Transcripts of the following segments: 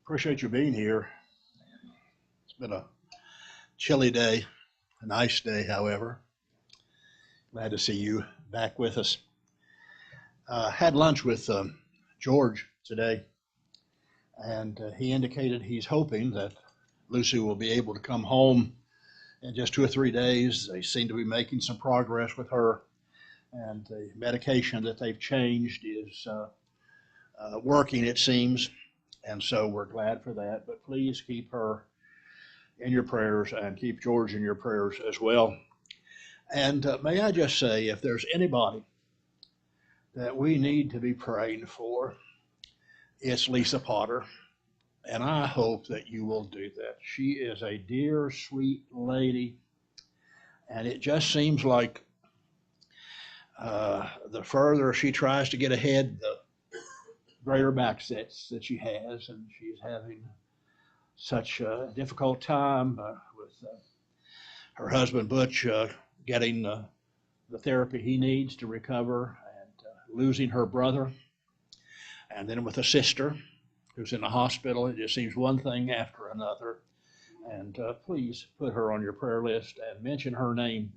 Appreciate you being here. It's been a chilly day, a nice day, however. Glad to see you back with us. Had lunch with George today, and he indicated he's hoping that Lucy will be able to come home in just 2 or 3 days. They seem to be making some progress with her, and the medication that they've changed is working, it seems. And so we're glad for that. But please keep her in your prayers and keep George in your prayers as well. And may I just say, if there's anybody that we need to be praying for, it's Lisa Potter. And I hope that you will do that. She is a dear, sweet lady. And it just seems like the further she tries to get ahead, the greater backsets that she has, and she's having such a difficult time with her husband Butch getting the therapy he needs to recover, and losing her brother, and then with a sister who's in the hospital. It just seems one thing after another. And please put her on your prayer list and mention her name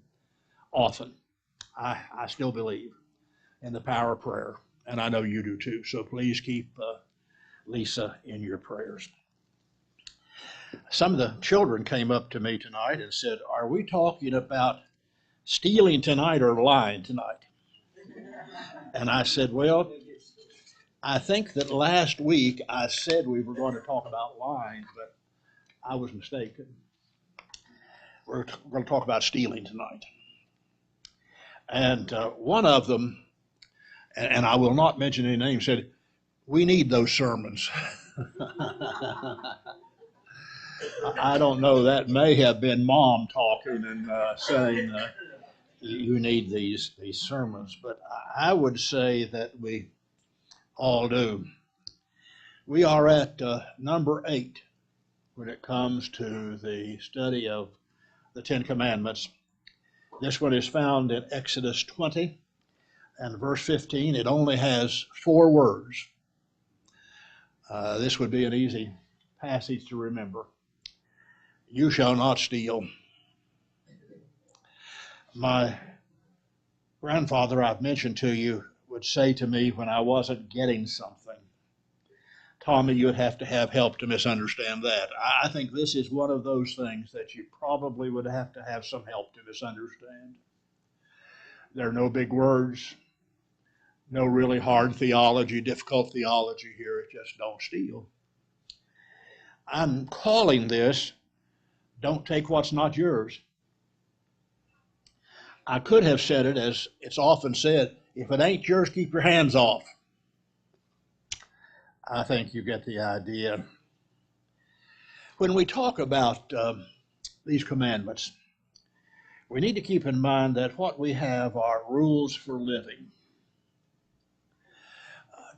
often. I still believe in the power of prayer. And I know you do too. So please keep Lisa in your prayers. Some of the children came up to me tonight and said, "Are we talking about stealing tonight or lying tonight?" And I said, well, I think that last week I said we were going to talk about lying, but I was mistaken. We're going to talk about stealing tonight. And one of them, and I will not mention any names, said, "We need those sermons." I don't know, that may have been Mom talking and saying you need these sermons, but I would say that we all do. We are at number 8 when it comes to the study of the 10 Commandments. This one is found in Exodus 20. And verse 15, it only has 4 words. This would be an easy passage to remember. You shall not steal. My grandfather, I've mentioned to you, would say to me when I wasn't getting something, "Tommy, you'd have to have help to misunderstand that." I think this is one of those things that you probably would have to have some help to misunderstand. There are no big words. No really hard theology, difficult theology here. It's just don't steal. I'm calling this, don't take what's not yours. I could have said it as it's often said, if it ain't yours, keep your hands off. I think you get the idea. When we talk about these commandments, we need to keep in mind that what we have are rules for living.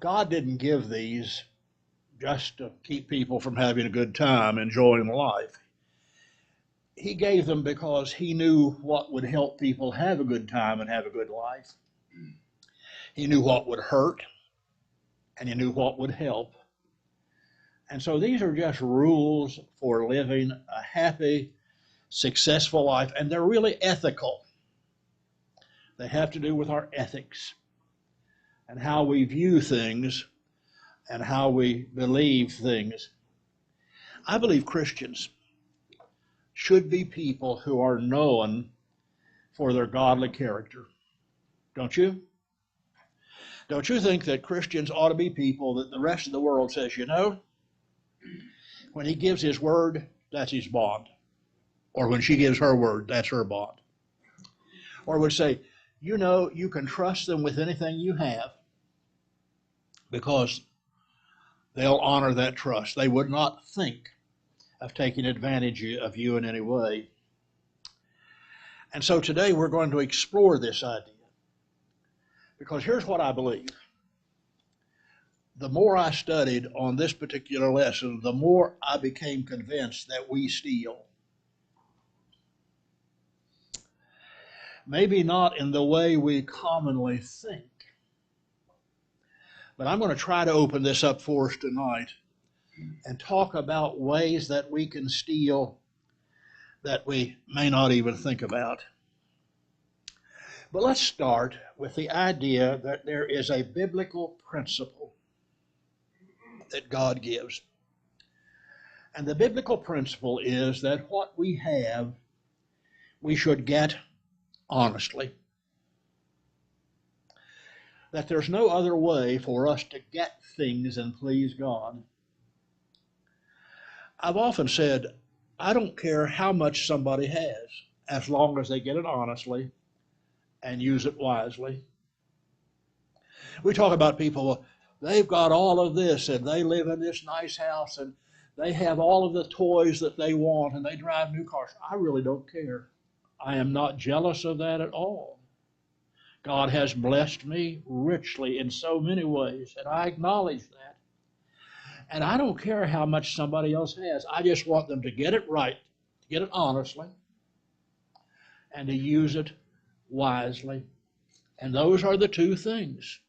God didn't give these just to keep people from having a good time, enjoying life. He gave them because he knew what would help people have a good time and have a good life. He knew what would hurt, and he knew what would help. And so these are just rules for living a happy, successful life, and they're really ethical. They have to do with our ethics and how we view things and how we believe things. I believe Christians should be people who are known for their godly character. Don't you? Don't you think that Christians ought to be people that the rest of the world says, you know, when he gives his word, that's his bond. Or when she gives her word, that's her bond. Or would say, you know, you can trust them with anything you have, because they'll honor that trust. They would not think of taking advantage of you in any way. And so today we're going to explore this idea. Because here's what I believe. The more I studied on this particular lesson, the more I became convinced that we steal. Maybe not in the way we commonly think. But I'm going to try to open this up for us tonight and talk about ways that we can steal that we may not even think about. But let's start with the idea that there is a biblical principle that God gives. And the biblical principle is that what we have, we should get honestly. That there's no other way for us to get things and please God. I've often said, I don't care how much somebody has, as long as they get it honestly and use it wisely. We talk about people, well, they've got all of this and they live in this nice house and they have all of the toys that they want and they drive new cars. I really don't care. I am not jealous of that at all. God has blessed me richly in so many ways, and I acknowledge that. And I don't care how much somebody else has. I just want them to get it right, to get it honestly, and to use it wisely. And those are the two things.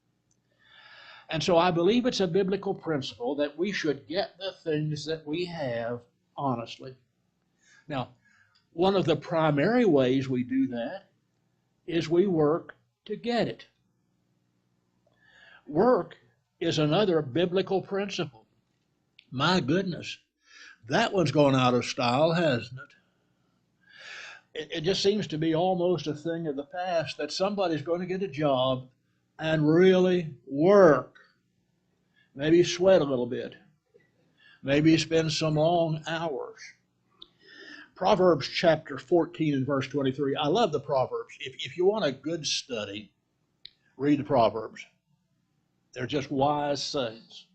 And so I believe it's a biblical principle that we should get the things that we have honestly. Now, one of the primary ways we do that is we work to get it. Work is another biblical principle. My goodness, that one's gone out of style, hasn't it? It just seems to be almost a thing of the past that somebody's going to get a job and really work. Maybe sweat a little bit. Maybe spend some long hours. Proverbs chapter 14 and verse 23. I love the Proverbs. If you want a good study, read the Proverbs. They're just wise sayings.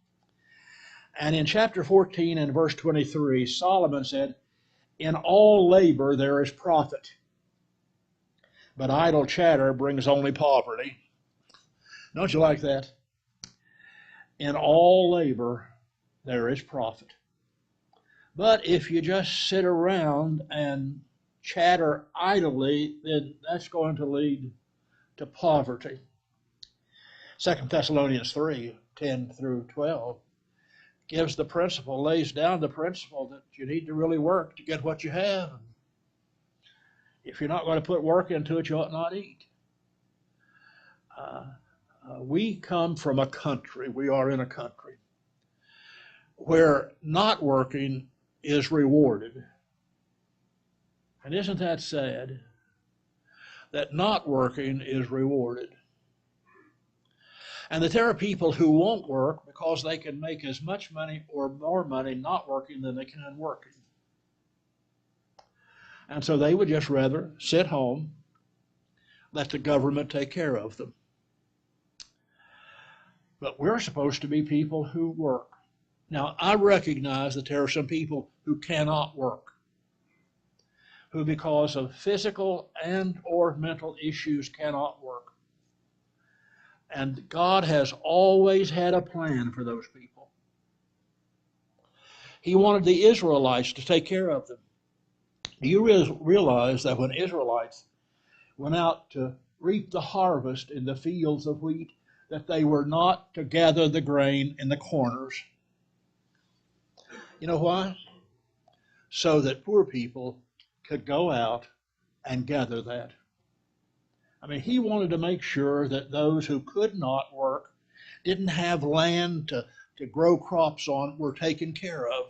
And in chapter 14 and verse 23, Solomon said, in all labor there is profit, but idle chatter brings only poverty. Don't you like that? In all labor there is profit. But if you just sit around and chatter idly, then that's going to lead to poverty. 2 Thessalonians 3, 10 through 12 gives the principle, lays down the principle that you need to really work to get what you have. If you're not going to put work into it, you ought not eat. We come from a country, we are in a country, where not working is rewarded. And isn't that sad? That not working is rewarded. And that there are people who won't work because they can make as much money or more money not working than they can working. And so they would just rather sit home, let the government take care of them. But we're supposed to be people who work. Now, I recognize that there are some people who cannot work, who because of physical and or mental issues cannot work. And God has always had a plan for those people. He wanted the Israelites to take care of them. Do you realize that when Israelites went out to reap the harvest in the fields of wheat, that they were not to gather the grain in the corners? You know why? So that poor people could go out and gather that. I mean, he wanted to make sure that those who could not work, didn't have land to grow crops on, were taken care of.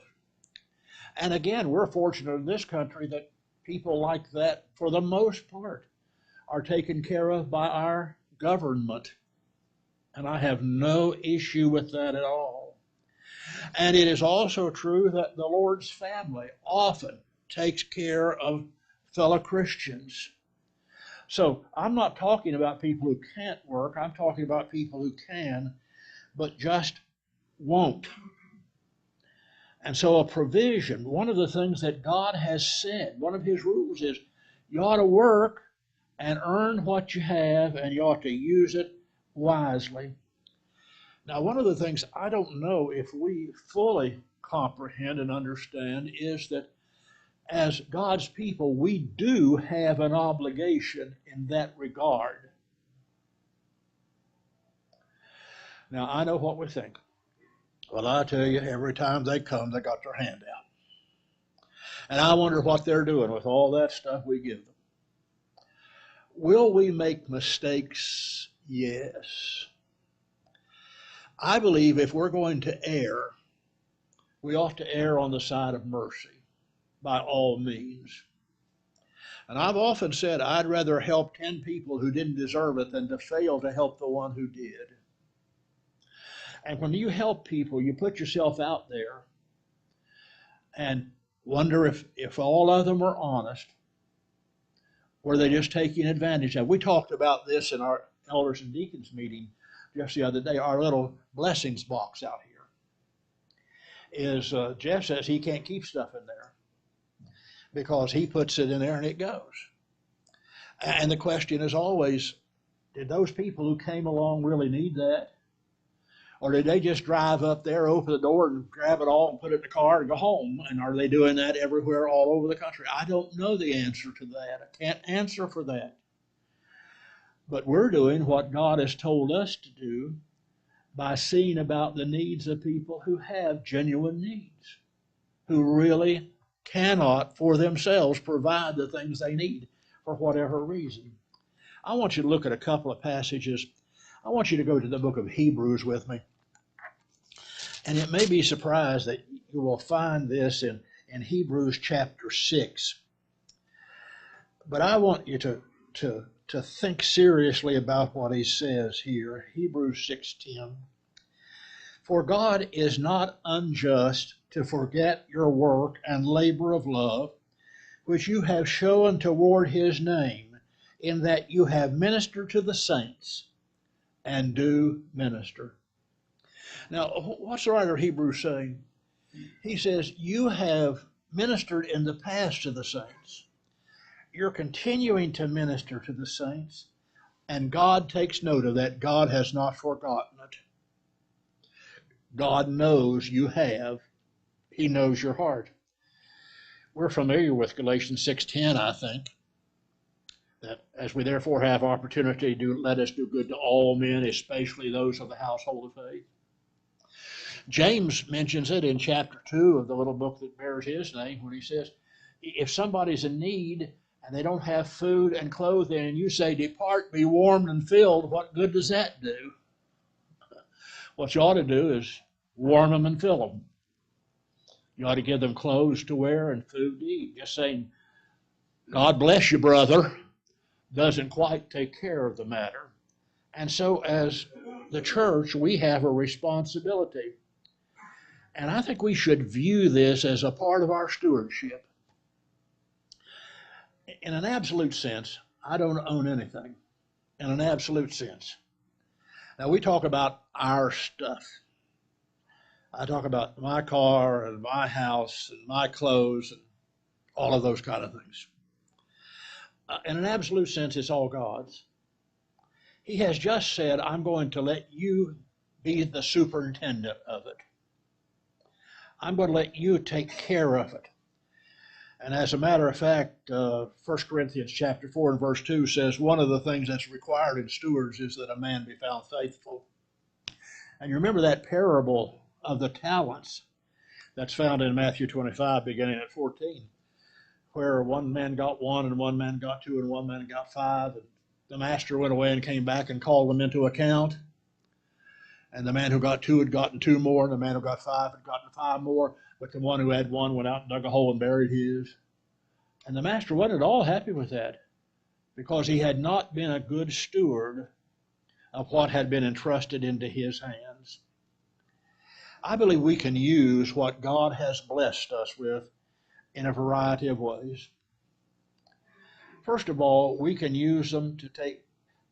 And again, we're fortunate in this country that people like that, for the most part, are taken care of by our government. And I have no issue with that at all. And it is also true that the Lord's family often takes care of fellow Christians. So I'm not talking about people who can't work. I'm talking about people who can, but just won't. And so a provision, one of the things that God has said, one of his rules is you ought to work and earn what you have, and you ought to use it wisely. Now, one of the things I don't know if we fully comprehend and understand is that as God's people, we do have an obligation in that regard. Now, I know what we think. Well, I tell you, every time they come, they got their hand out. And I wonder what they're doing with all that stuff we give them. Will we make mistakes? Yes. I believe if we're going to err, we ought to err on the side of mercy by all means. And I've often said I'd rather help 10 people who didn't deserve it than to fail to help the one who did. And when you help people, you put yourself out there and wonder if all of them are honest, or they just taking advantage of. We talked about this in our elders and deacons meeting just the other day, our little blessings box out here. Is Jeff says he can't keep stuff in there because he puts it in there and it goes. And the question is always, did those people who came along really need that? Or did they just drive up there, open the door, and grab it all and put it in the car and go home? And are they doing that everywhere all over the country? I don't know the answer to that. I can't answer for that. But we're doing what God has told us to do by seeing about the needs of people who have genuine needs, who really cannot for themselves provide the things they need for whatever reason. I want you to look at a couple of passages. I want you to go to the book of Hebrews with me. And it may be surprised that you will find this in Hebrews chapter 6. But I want you to think seriously about what he says here. Hebrews 6:10. For God is not unjust to forget your work and labor of love, which you have shown toward his name, in that you have ministered to the saints and do minister. Now, what's the writer of Hebrews saying? He says, you have ministered in the past to the saints. You're continuing to minister to the saints, and God takes note of that. God has not forgotten it. God knows you have. He knows your heart. We're familiar with Galatians 6:10, I think, that as we therefore have opportunity, let us do good to all men, especially those of the household of faith. James mentions it in chapter 2 of the little book that bears his name when he says, if somebody's in need and they don't have food and clothing, and you say, depart, be warmed and filled, what good does that do? What you ought to do is warm them and fill them. You ought to give them clothes to wear and food to eat. Just saying, God bless you, brother, doesn't quite take care of the matter. And so as the church, we have a responsibility. And I think we should view this as a part of our stewardship. In an absolute sense, I don't own anything. In an absolute sense. Now, we talk about our stuff. I talk about my car and my house and my clothes and all of those kind of things. In an absolute sense, it's all God's. He has just said, I'm going to let you be the superintendent of it. I'm going to let you take care of it. And as a matter of fact, 1 Corinthians chapter 4 and verse 2 says, one of the things that's required in stewards is that a man be found faithful. And you remember that parable of the talents that's found in Matthew 25, beginning at 14, where one man got one, and one man got two, and one man got five. And the master went away and came back and called them into account. And the man who got two had gotten two more, and the man who got five had gotten five more. But the one who had one went out and dug a hole and buried his. And the master wasn't at all happy with that, because he had not been a good steward of what had been entrusted into his hands. I believe we can use what God has blessed us with in a variety of ways. First of all, we can use them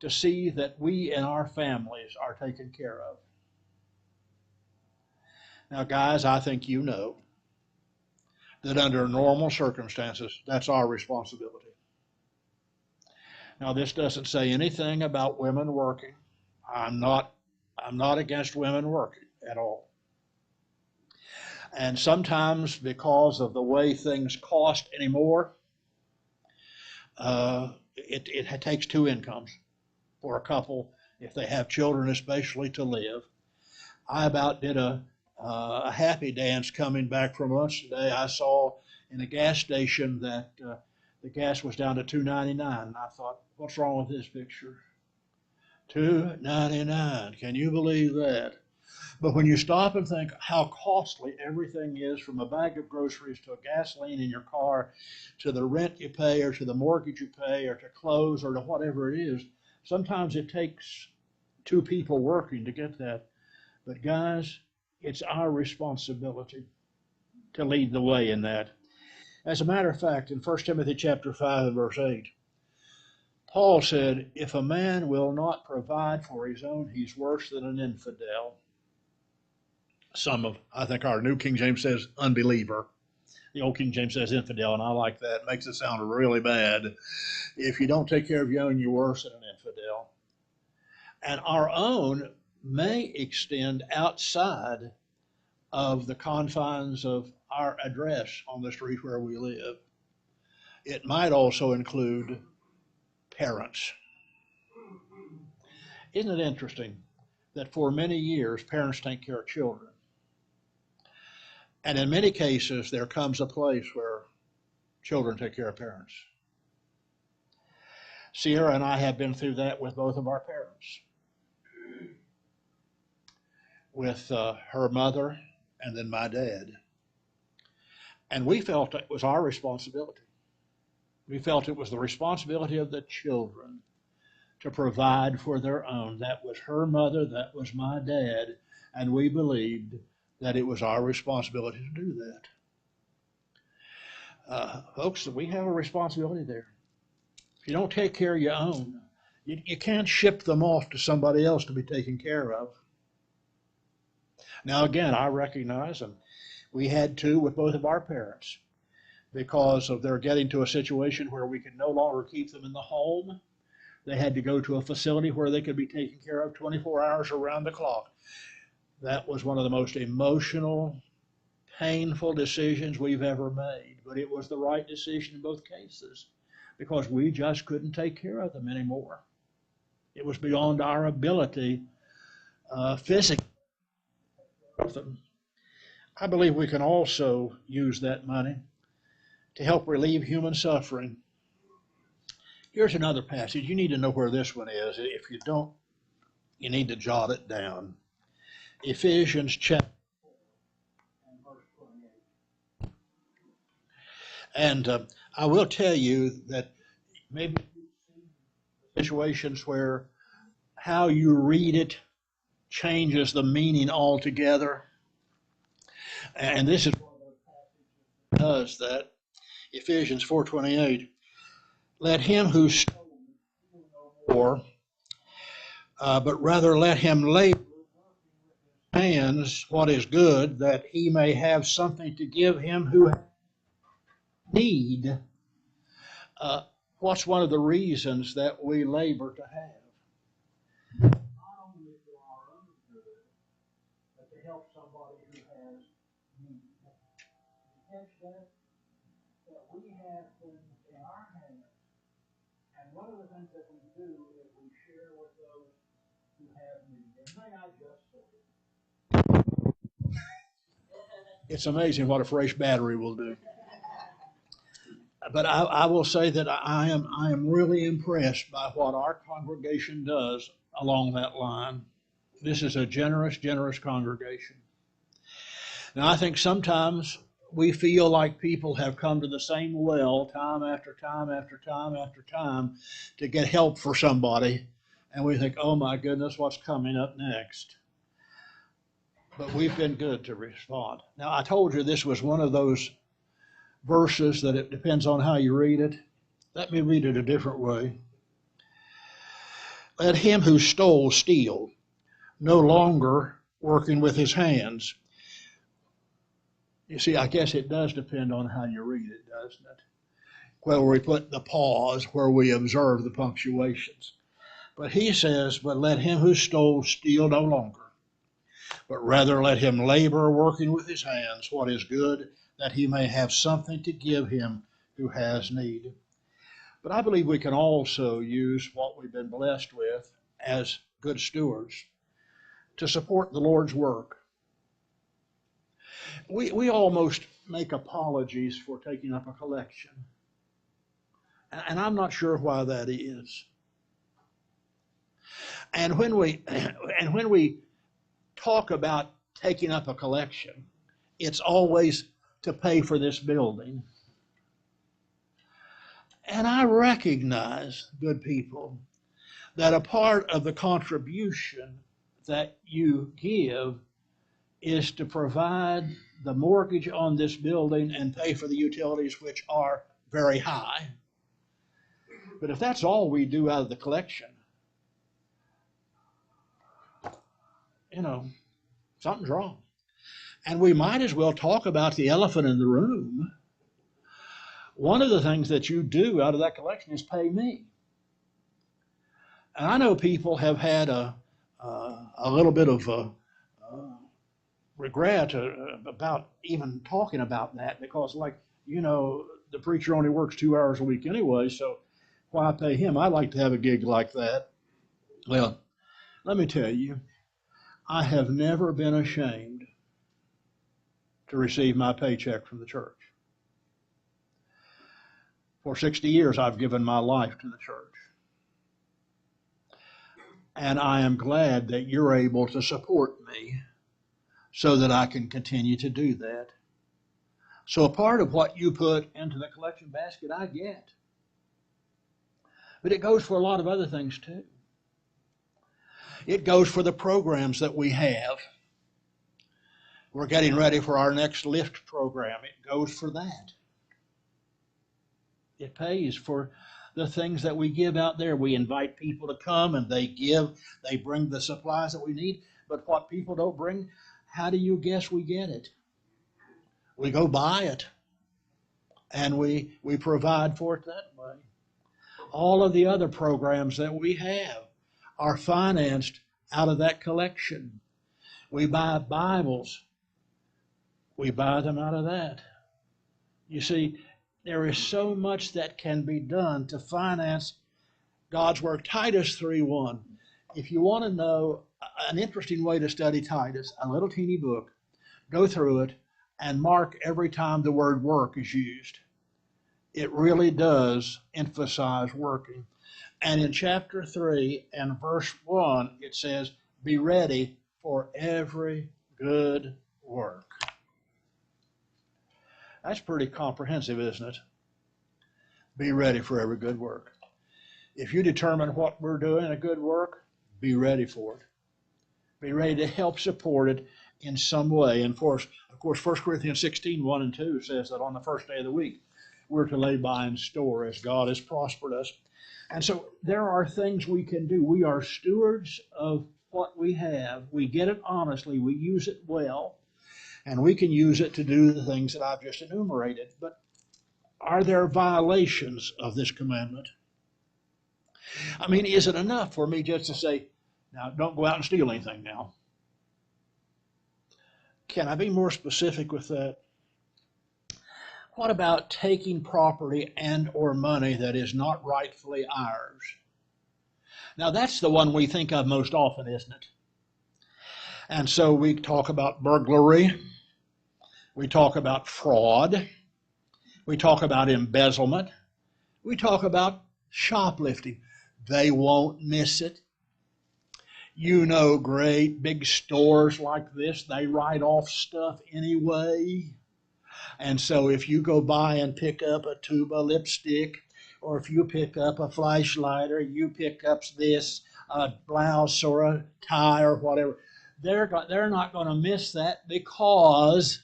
to see that we and our families are taken care of. Now, guys, I think you know that under normal circumstances, that's our responsibility. Now, this doesn't say anything about women working. I'm not against women working at all. And sometimes, because of the way things cost anymore, it takes two incomes for a couple, if they have children especially, to live. I about did a A happy dance coming back from lunch today. I saw in a gas station that the gas was down to $2.99. I thought, what's wrong with this picture? $2.99. Can you believe that? But when you stop and think how costly everything is, from a bag of groceries to a gasoline in your car, to the rent you pay, or to the mortgage you pay, or to clothes, or to whatever it is, sometimes it takes two people working to get that. But guys, it's our responsibility to lead the way in that. As a matter of fact, in 1 Timothy chapter 5 and verse 8, Paul said, if a man will not provide for his own, he's worse than an infidel. I think our New King James says unbeliever. The Old King James says infidel, and I like that. It makes it sound really bad. If you don't take care of your own, you're worse than an infidel. And our own may extend outside of the confines of our address on the street where we live. It might also include parents. Isn't it interesting that for many years parents take care of children? And in many cases, there comes a place where children take care of parents. Sierra and I have been through that with both of our parents. With her mother and then my dad. And we felt it was our responsibility. We felt it was the responsibility of the children to provide for their own. That was her mother, that was my dad, and we believed that it was our responsibility to do that. Folks, we have a responsibility there. If you don't take care of your own, you can't ship them off to somebody else to be taken care of. Now, again, I recognize, and we had to with both of our parents, because of their getting to a situation where we could no longer keep them in the home. They had to go to a facility where they could be taken care of 24 hours around the clock. That was one of the most emotional, painful decisions we've ever made, but it was the right decision in both cases because we just couldn't take care of them anymore. It was beyond our ability physically. I believe we can also use that money to help relieve human suffering. Here's another passage. You need to know where this one is. If you don't, you need to jot it down. Ephesians chapter 4 and verse 28. And I will tell you that maybe situations where how you read it changes the meaning altogether. And this is one of those passages that does that. Ephesians 4:28. Let him who stole no more, but rather let him labor with his hands what is good, that he may have something to give him who has need. What's one of the reasons that we labor to have? Not only for our own good, but to help somebody who has need. Catch that? That we have things in our hands, and one of the things that we do is we share with those who have need. And may I just say, it's amazing what a fresh battery will do. But I will say that I am really impressed by what our congregation does along that line. This is a generous, generous congregation. Now, I think sometimes we feel like people have come to the same well time after time after time after time to get help for somebody, and we think, oh my goodness, what's coming up next? But we've been good to respond. Now, I told you this was one of those verses that it depends on how you read it. Let me read it a different way. Let him who stole steal, no longer working with his hands. You see, I guess it does depend on how you read it, doesn't it? Where we put the pause, where we observe the punctuations. But he says, but let him who stole steal no longer, but rather let him labor, working with his hands what is good, that he may have something to give him who has need. But I believe we can also use what we've been blessed with as good stewards to support the Lord's work. We almost make apologies for taking up a collection. And I'm not sure why that is. And when we talk about taking up a collection, it's always to pay for this building. And I recognize, good people, that a part of the contribution that you give is to provide the mortgage on this building and pay for the utilities, which are very high. But if that's all we do out of the collection, something's wrong. And we might as well talk about the elephant in the room. One of the things that you do out of that collection is pay me. And I know people have had a little bit of regret about even talking about that because, the preacher only works 2 hours a week anyway, so why pay him? I'd like to have a gig like that. Well, let me tell you, I have never been ashamed to receive my paycheck from the church. For 60 years, I've given my life to the church. And I am glad that you're able to support me so that I can continue to do that. So a part of what you put into the collection basket, I get. But it goes for a lot of other things too. It goes for the programs that we have. We're getting ready for our next lift program. It goes for that. It pays for the things that we give out there. We invite people to come and they bring the supplies that we need. But what people don't bring, how do you guess we get it? We go buy it and we provide for it that way. All of the other programs that we have are financed out of that collection. We buy Bibles. We buy them out of that. You see, there is so much that can be done to finance God's work. Titus 3:1. If you want to know an interesting way to study Titus, a little teeny book, go through it and mark every time the word work is used. It really does emphasize working. And in chapter 3 and verse 1, it says, be ready for every good work. That's pretty comprehensive, isn't it? Be ready for every good work. If you determine what we're doing a good work, be ready for it. Be ready to help support it in some way. And of course, 1 Corinthians 16:1 and 2 says that on the first day of the week, we're to lay by in store as God has prospered us. And so there are things we can do. We are stewards of what we have. We get it honestly. We use it well. And we can use it to do the things that I've just enumerated. But are there violations of this commandment? I mean, is it enough for me just to say, now, don't go out and steal anything now? Can I be more specific with that? What about taking property and or money that is not rightfully ours? Now, that's the one we think of most often, isn't it? And so we talk about burglary. We talk about fraud. We talk about embezzlement. We talk about shoplifting. They won't miss it. You know, great big stores like this, they write off stuff anyway. And so if you go by and pick up a tube of lipstick, or if you pick up a flashlight, or you pick up this blouse or a tie or whatever, they're not going to miss that because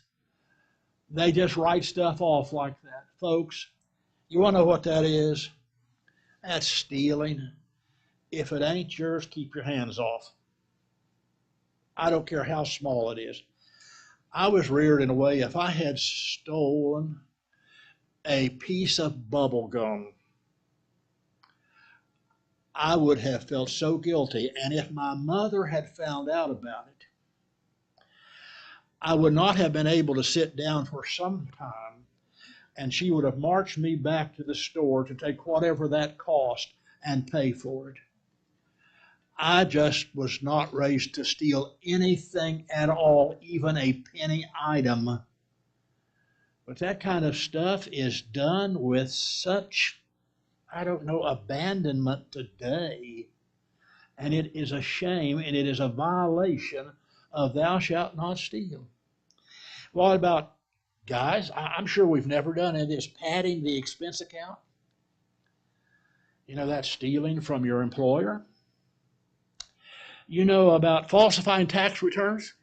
they just write stuff off like that. Folks, you want to know what that is? That's stealing. If it ain't yours, keep your hands off. I don't care how small it is. I was reared in a way, if I had stolen a piece of bubble gum, I would have felt so guilty. And if my mother had found out about it, I would not have been able to sit down for some time, and she would have marched me back to the store to take whatever that cost and pay for it. I just was not raised to steal anything at all, even a penny item. But that kind of stuff is done with such, I don't know, abandonment today. And it is a shame, and it is a violation of thou shalt not steal. What about, guys, I'm sure we've never done it, is padding the expense account. You know, that's stealing from your employer. You know about falsifying tax returns?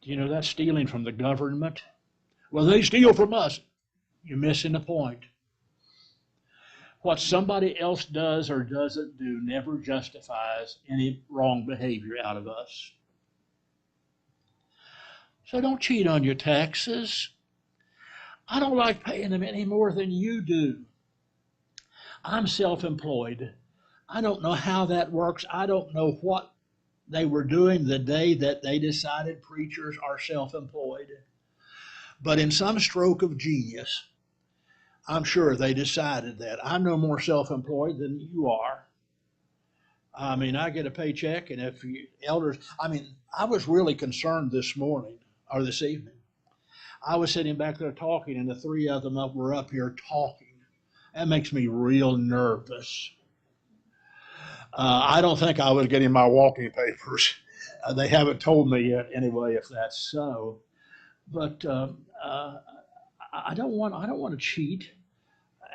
Do you know that's stealing from the government? Well, they steal from us. You're missing the point. What somebody else does or doesn't do never justifies any wrong behavior out of us. So don't cheat on your taxes. I don't like paying them any more than you do. I'm self-employed. I don't know how that works. I don't know what they were doing the day that they decided preachers are self-employed. But in some stroke of genius, I'm sure they decided that. I'm no more self-employed than you are. I mean, I get a paycheck, and if you elders, I was really concerned this morning or this evening. I was sitting back there talking, and the three of them were up here talking. That makes me real nervous. I don't think I was getting my walking papers. They haven't told me yet, anyway, if that's so. But I don't want to cheat,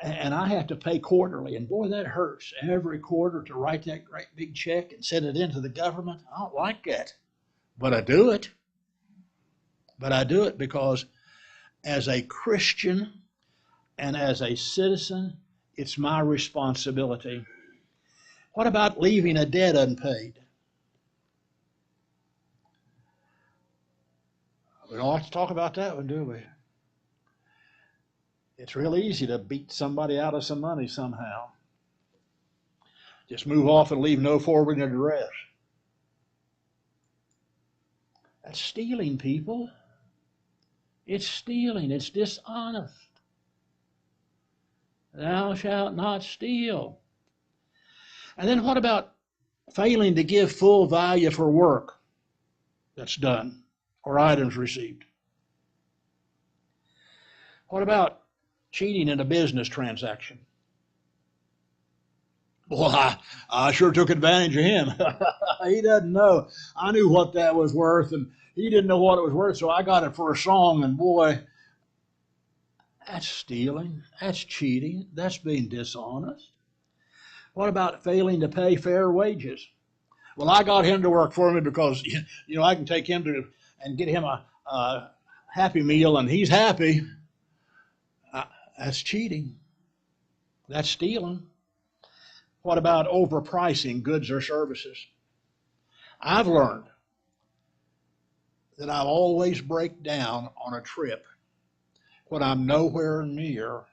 and I have to pay quarterly. And boy, that hurts every quarter to write that great big check and send it into the government. I don't like that, but I do it. But I do it because, as a Christian and as a citizen, it's my responsibility. What about leaving a debt unpaid? We don't like to talk about that one, do we? It's real easy to beat somebody out of some money somehow. Just move off and leave no forwarding address. That's stealing, people. It's stealing. It's dishonest. Thou shalt not steal. And then what about failing to give full value for work that's done or items received? What about cheating in a business transaction? Well, I sure took advantage of him. He doesn't know. I knew what that was worth, and he didn't know what it was worth, so I got it for a song, and boy, that's stealing. That's cheating. That's being dishonest. What about failing to pay fair wages? Well, I got him to work for me because, I can take him to and get him a Happy Meal, and he's happy. That's cheating. That's stealing. What about overpricing goods or services? I've learned that I always break down on a trip when I'm nowhere near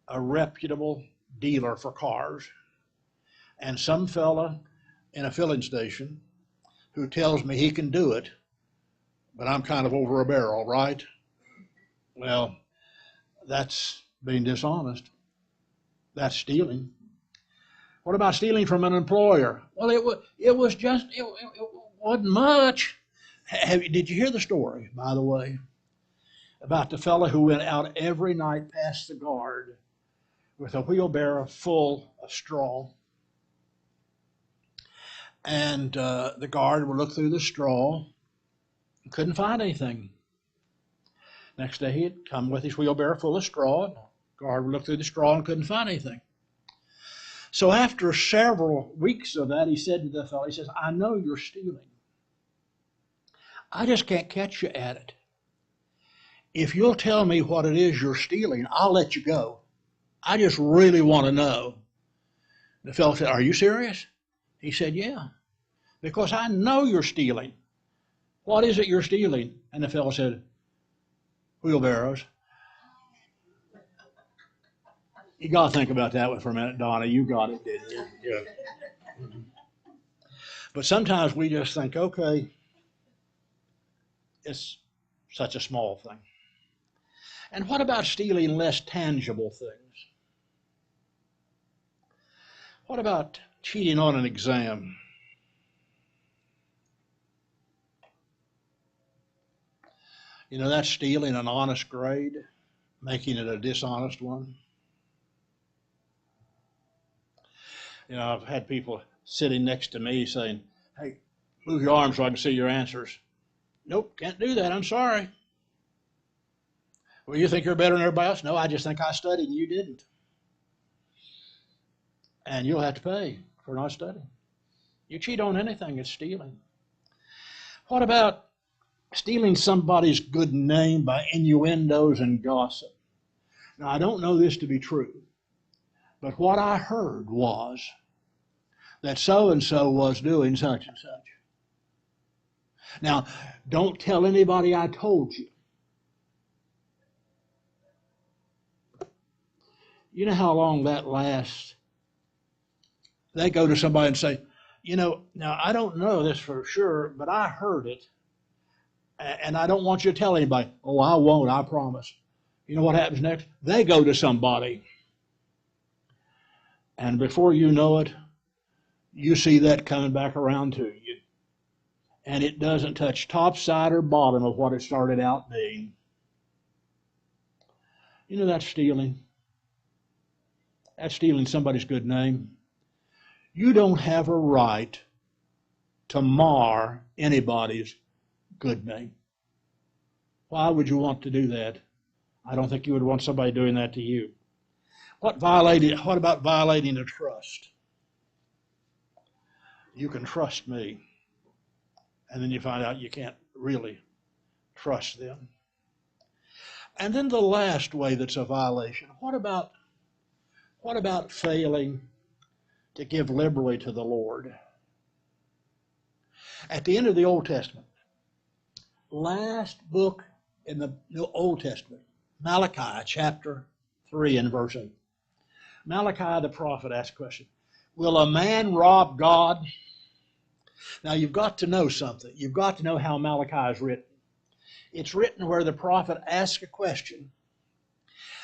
a reputable dealer for cars and some fella in a filling station who tells me he can do it, but I'm kind of over a barrel, right? Well, that's being dishonest. That's stealing. What about stealing from an employer? Well, it wasn't much. Did you hear the story, by the way, about the fellow who went out every night past the guard with a wheelbarrow full of straw? And the guard would look through the straw and couldn't find anything. Next day he'd come with his wheelbarrow full of straw, and the guard would look through the straw and couldn't find anything. So after several weeks of that, he said to the fellow, he says, I know you're stealing. I just can't catch you at it. If you'll tell me what it is you're stealing, I'll let you go. I just really want to know. The fellow said, are you serious? He said, yeah, because I know you're stealing. What is it you're stealing? And the fellow said, wheelbarrows. You got to think about that one for a minute, Donna. You got it, didn't you? Yeah. But sometimes we just think, okay, it's such a small thing. And what about stealing less tangible things? What about Cheating on an exam. You know, that's stealing an honest grade, making it a dishonest one. You know, I've had people sitting next to me saying, "Hey, move your arm so I can see your answers." Nope, can't do that. I'm sorry. Well, you think you're better than everybody else? No, I just think I studied and you didn't. And you'll have to pay for not studying. You cheat on anything, it's stealing. What about stealing somebody's good name by innuendos and gossip? Now, I don't know this to be true, but what I heard was that so-and-so was doing such and such. Now, don't tell anybody I told you. You know how long that lasts? They go to somebody and say, you know, now I don't know this for sure, but I heard it, and I don't want you to tell anybody. Oh, I won't, I promise. You know what happens next? They go to somebody, and before you know it, you see that coming back around to you. And it doesn't touch top, side, or bottom of what it started out being. You know, that's stealing. That's stealing somebody's good name. You don't have a right to mar anybody's good name. Why would you want to do that? I don't think you would want somebody doing that to you. What about violating a trust? You can trust me, and then you find out you can't really trust them. And then the last way that's a violation, what about failing to give liberally to the Lord? At the end of the Old Testament, last book in the Old Testament, Malachi chapter 3 and verse 8. Malachi the prophet asked a question, will a man rob God? Now you've got to know something. You've got to know how Malachi is written. It's written where the prophet asks a question,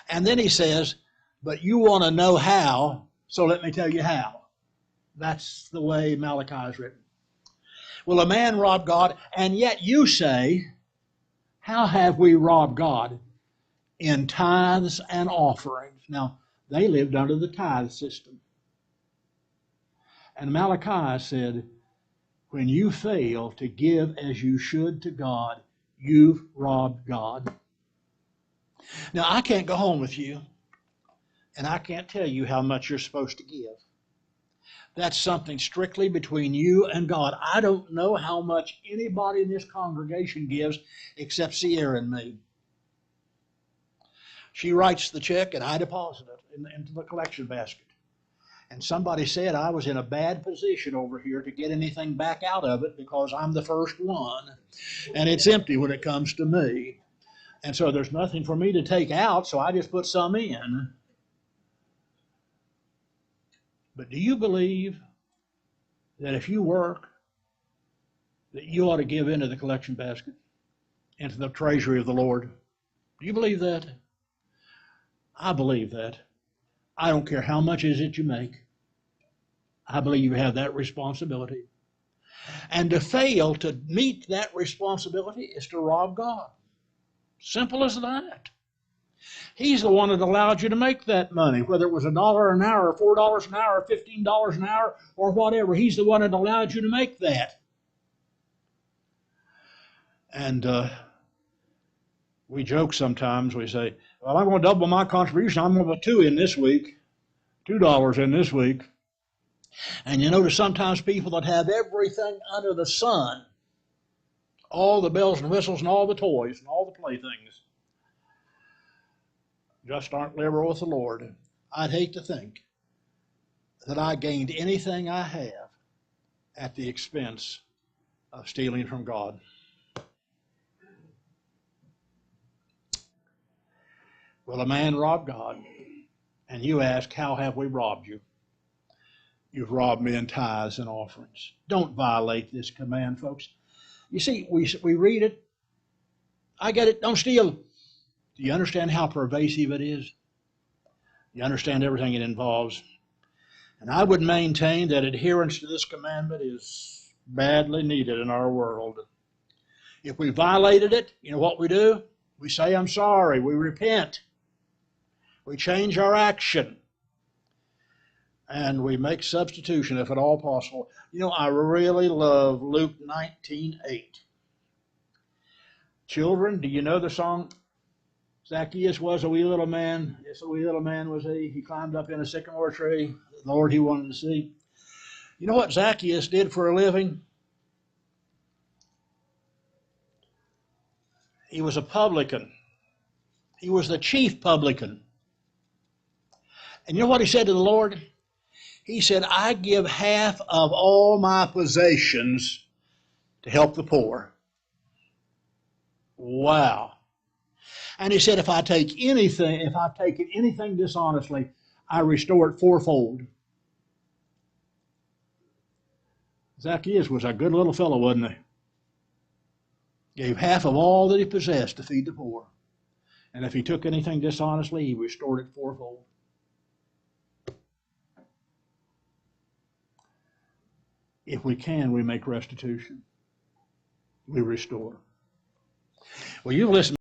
and then he says, but you want to know how, so let me tell you how. That's the way Malachi is written. Will a man rob God? And yet you say, how have we robbed God? In tithes and offerings. Now, they lived under the tithe system. And Malachi said, when you fail to give as you should to God, you've robbed God. Now, I can't go home with you, and I can't tell you how much you're supposed to give. That's something strictly between you and God. I don't know how much anybody in this congregation gives except Sierra and me. She writes the check and I deposit it into the collection basket. And somebody said I was in a bad position over here to get anything back out of it because I'm the first one. And it's empty when it comes to me. And so there's nothing for me to take out, so I just put some in. But do you believe that if you work, that you ought to give into the collection basket, into the treasury of the Lord? Do you believe that? I believe that. I don't care how much is it you make. I believe you have that responsibility. And to fail to meet that responsibility is to rob God. Simple as that. He's the one that allowed you to make that money, whether it was $1 an hour, or $4 an hour, or $15 an hour, or whatever. He's the one that allowed you to make that. And we joke sometimes. We say, well, I'm going to double my contribution. I'm going to put $2 in this week, $2 in this week. And you notice sometimes people that have everything under the sun, all the bells and whistles and all the toys and all the playthings, just aren't liberal with the Lord. I'd hate to think that I gained anything I have at the expense of stealing from God. Will a man rob God? And you ask, how have we robbed you? You've robbed me in tithes and offerings. Don't violate this command, folks. You see, we read it. I get it. Don't steal. Do you understand how pervasive it is? You understand everything it involves. And I would maintain that adherence to this commandment is badly needed in our world. If we violated it, you know what we do? We say, I'm sorry. We repent. We change our action. And we make substitution if at all possible. You know, I really love Luke 19:8. Children, do you know the song? Zacchaeus was a wee little man. Yes, a wee little man was he. He climbed up in a sycamore tree. The Lord he wanted to see. You know what Zacchaeus did for a living? He was a publican. He was the chief publican. And you know what he said to the Lord? He said, I give half of all my possessions to help the poor. Wow. And he said, if I've taken anything dishonestly, I restore it fourfold. Zacchaeus was a good little fellow, wasn't he? Gave half of all that he possessed to feed the poor. And if he took anything dishonestly, he restored it fourfold. If we can, we make restitution. We restore. Well, you've listened